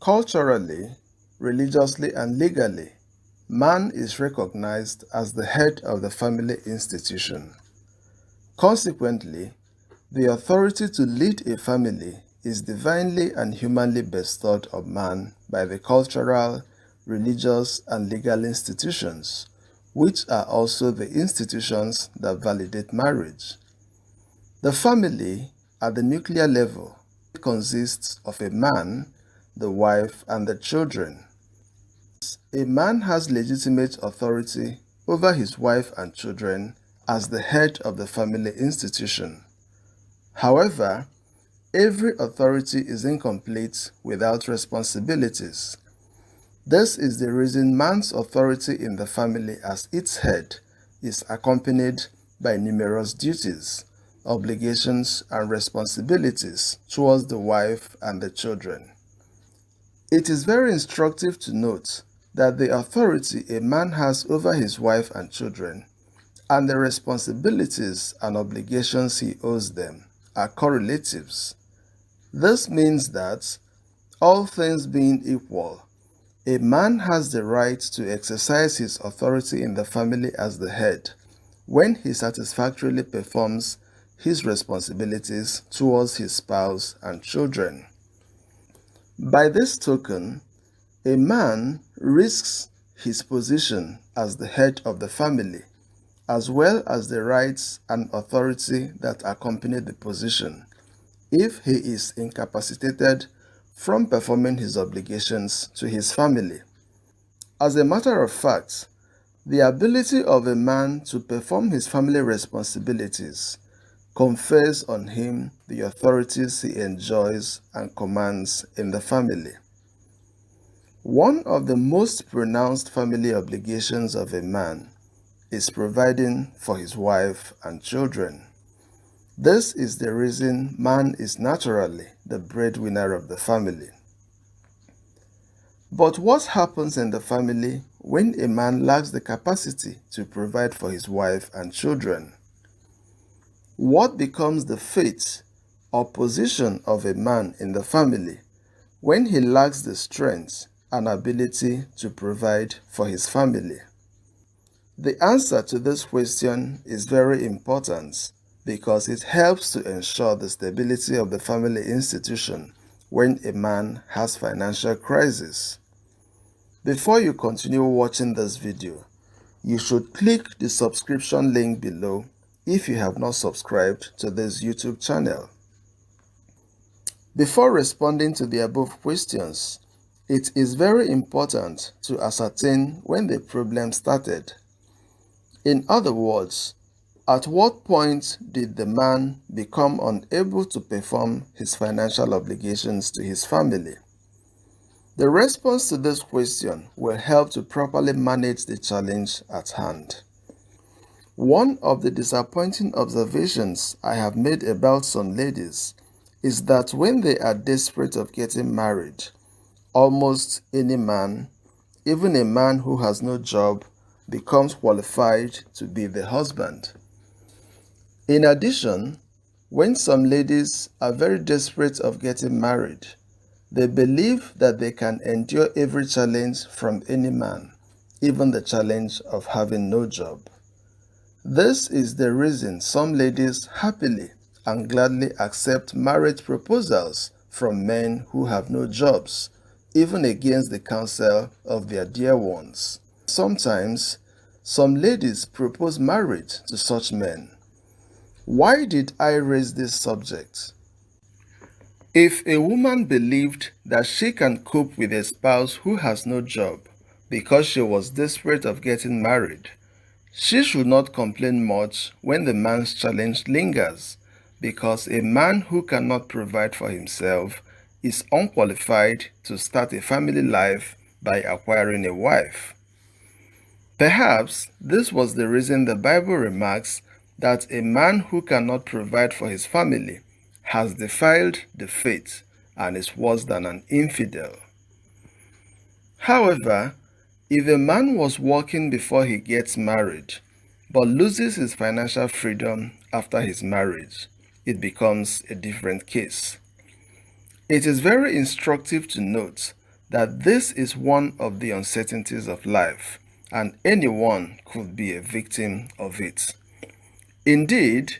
Culturally, religiously, and legally, man is recognized as the head of the family institution. Consequently, the authority to lead a family is divinely and humanly bestowed on man by the cultural, religious, and legal institutions, which are also the institutions that validate marriage. The family, at the nuclear level, consists of a man, the wife, and the children. A man has legitimate authority over his wife and children as the head of the family institution. However, every authority is incomplete without responsibilities. This is the reason man's authority in the family as its head is accompanied by numerous duties, obligations, and responsibilities towards the wife and the children. It is very instructive to note that the authority a man has over his wife and children and the responsibilities and obligations he owes them are correlatives. This means that, all things being equal, a man has the right to exercise his authority in the family as the head when he satisfactorily performs his responsibilities towards his spouse and children. By this token, a man risks his position as the head of the family, as well as the rights and authority that accompany the position, if he is incapacitated from performing his obligations to his family. As a matter of fact, the ability of a man to perform his family responsibilities confers on him the authorities he enjoys and commands in the family. One of the most pronounced family obligations of a man is providing for his wife and children. This is the reason man is naturally the breadwinner of the family. But what happens in the family when a man lacks the capacity to provide for his wife and children? What becomes the fate or position of a man in the family when he lacks the strength and ability to provide for his family? The answer to this question is very important because it helps to ensure the stability of the family institution when a man has financial crisis. Before you continue watching this video, you should click the subscription link below if you have not subscribed to this YouTube channel. Before responding to the above questions, it is very important to ascertain when the problem started. In other words, at what point did the man become unable to perform his financial obligations to his family? The response to this question will help to properly manage the challenge at hand. One of the disappointing observations I have made about some ladies is that when they are desperate of getting married, almost any man, even a man who has no job, becomes qualified to be the husband. In addition, when some ladies are very desperate of getting married, they believe that they can endure every challenge from any man, even the challenge of having no job. This is the reason some ladies happily and gladly accept marriage proposals from men who have no jobs, even against the counsel of their dear ones. Sometimes, some ladies propose marriage to such men. Why did I raise this subject? If a woman believed that she can cope with a spouse who has no job because she was desperate of getting married, she should not complain much when the man's challenge lingers, because a man who cannot provide for himself is unqualified to start a family life by acquiring a wife. Perhaps this was the reason the Bible remarks that a man who cannot provide for his family has defiled the faith and is worse than an infidel. However, if a man was working before he gets married, but loses his financial freedom after his marriage, it becomes a different case. It is very instructive to note that this is one of the uncertainties of life, and anyone could be a victim of it. Indeed,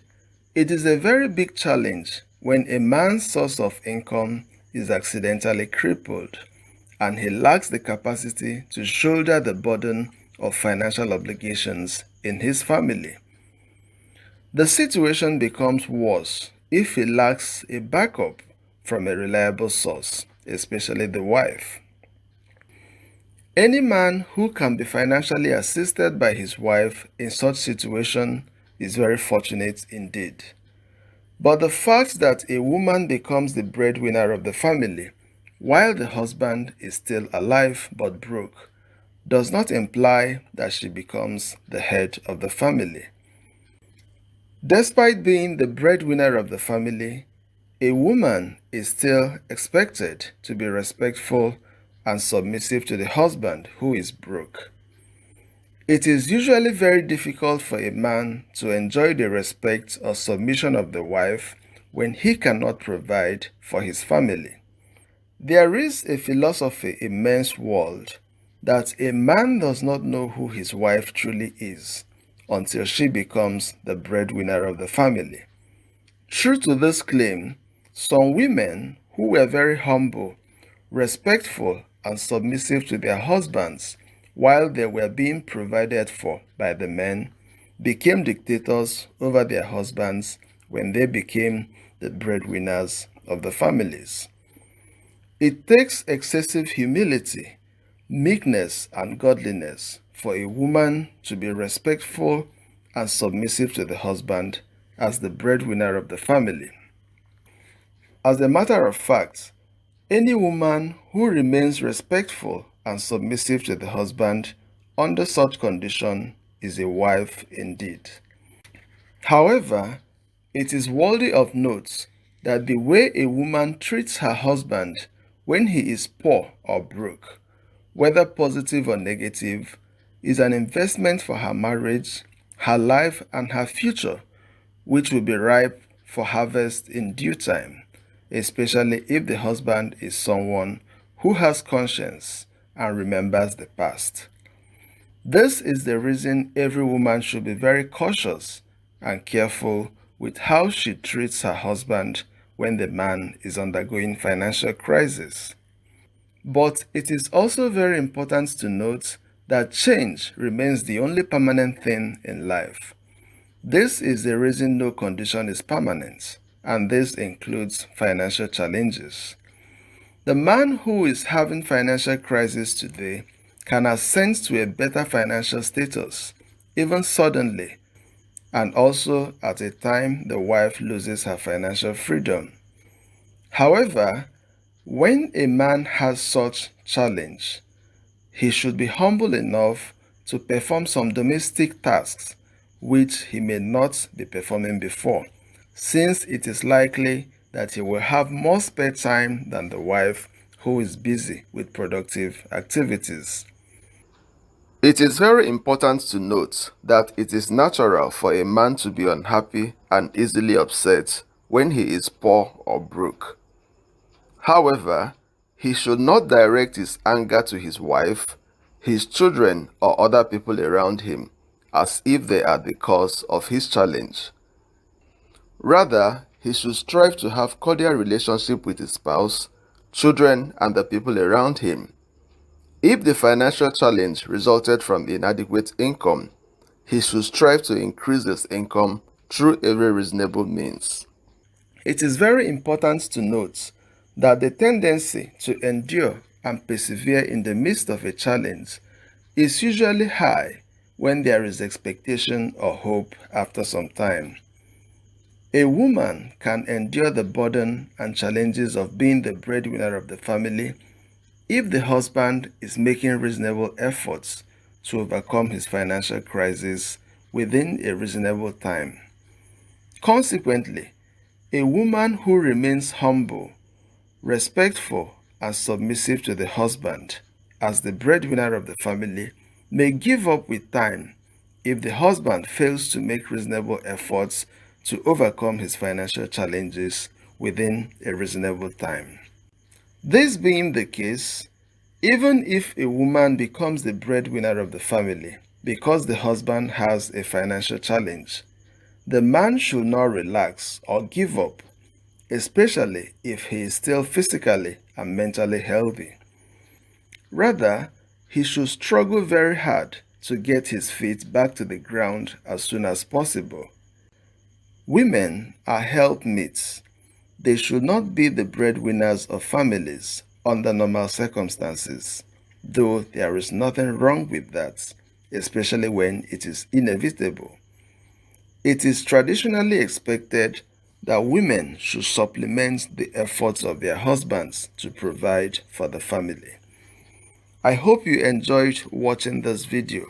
it is a very big challenge when a man's source of income is accidentally crippled and he lacks the capacity to shoulder the burden of financial obligations in his family. The situation becomes worse if he lacks a backup from a reliable source, especially the wife. Any man who can be financially assisted by his wife in such situation is very fortunate indeed. But the fact that a woman becomes the breadwinner of the family while the husband is still alive but broke does not imply that she becomes the head of the family. Despite being the breadwinner of the family, a woman is still expected to be respectful and submissive to the husband who is broke. It is usually very difficult for a man to enjoy the respect or submission of the wife when he cannot provide for his family. There is a philosophy in men's world that a man does not know who his wife truly is until she becomes the breadwinner of the family. True to this claim, some women who were very humble, respectful, and submissive to their husbands while they were being provided for by the men became dictators over their husbands when they became the breadwinners of the families. It takes excessive humility, meekness, and godliness for a woman to be respectful and submissive to the husband as the breadwinner of the family. As a matter of fact, any woman who remains respectful and submissive to the husband under such condition is a wife indeed. However, it is worthy of note that the way a woman treats her husband when he is poor or broke, whether positive or negative, is an investment for her marriage, her life, and her future, which will be ripe for harvest in due time, especially if the husband is someone who has conscience and remembers the past. This is the reason every woman should be very cautious and careful with how she treats her husband when the man is undergoing financial crisis. But it is also very important to note that change remains the only permanent thing in life. This is the reason no condition is permanent, and this includes financial challenges. The man who is having financial crisis today can ascend to a better financial status, even suddenly, and also at a time the wife loses her financial freedom. However, when a man has such challenge, he should be humble enough to perform some domestic tasks which he may not be performing before, since it is likely that he will have more spare time than the wife who is busy with productive activities. It is very important to note that it is natural for a man to be unhappy and easily upset when he is poor or broke. However, he should not direct his anger to his wife, his children, or other people around him as if they are the cause of his challenge. Rather, he should strive to have cordial relationship with his spouse, children, and the people around him. If the financial challenge resulted from inadequate income, he should strive to increase his income through every reasonable means. It is very important to note that the tendency to endure and persevere in the midst of a challenge is usually high when there is expectation or hope after some time. A woman can endure the burden and challenges of being the breadwinner of the family if the husband is making reasonable efforts to overcome his financial crisis within a reasonable time. Consequently, a woman who remains humble, respectful, and submissive to the husband as the breadwinner of the family may give up with time if the husband fails to make reasonable efforts to overcome his financial challenges within a reasonable time. This being the case, Even if a woman becomes the breadwinner of the family because the husband has a financial challenge, the man should not relax or give up, especially if he is still physically and mentally healthy. Rather, he should struggle very hard to get his feet back to the ground as soon as possible. Women are helpmates. They should not be the breadwinners of families under normal circumstances, though there is nothing wrong with that, especially when it is inevitable. It is traditionally expected that women should supplement the efforts of their husbands to provide for the family. I hope you enjoyed watching this video.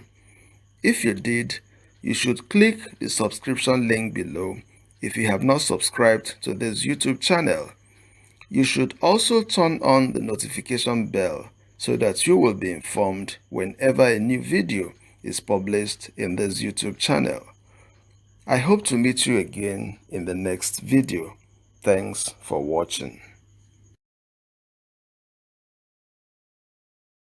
If you did, you should click the subscription link below if you have not subscribed to this YouTube channel. You should also turn on the notification bell so that you will be informed whenever a new video is published in this YouTube channel. I hope to meet you again in the next video. Thanks for watching.